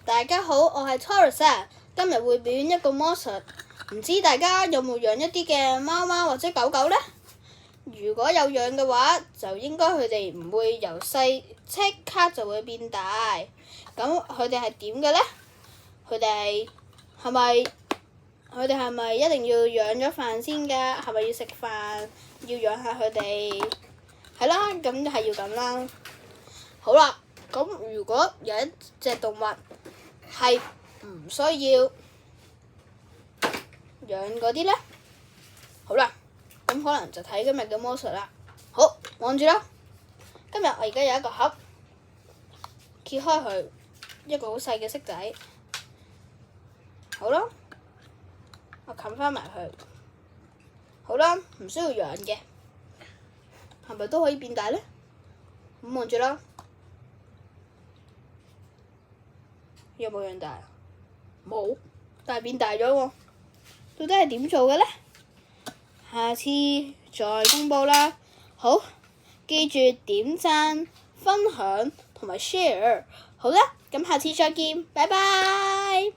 大家好，我係 Taurus 啊，今日會表演一個魔術，唔知大家有冇養一啲嘅貓貓或者狗狗呢？如果有養嘅話，就應該佢哋唔會由細即刻就會變大。咁佢哋係點嘅呢？佢哋係咪一定要養咗飯先㗎？係咪要食飯？要養下佢哋？係啦，咁係要咁啦。好啦，咁如果有一隻動物係唔需要養嗰啲呢？好啦，咁可能就睇今日嘅魔術啦。好，望住啦。今日我而家有一個盒，揭開佢，一個好細嘅色仔。好啦，我冚返埋佢。好啦，唔需要養嘅，係咪都可以變大呢？咁望住啦。有冇養大啊？冇，但係變大咗喎。到底係點做嘅呢？下次再公佈啦。好，記住點讚、分享同埋 share。好啦，咁下次再見，拜拜。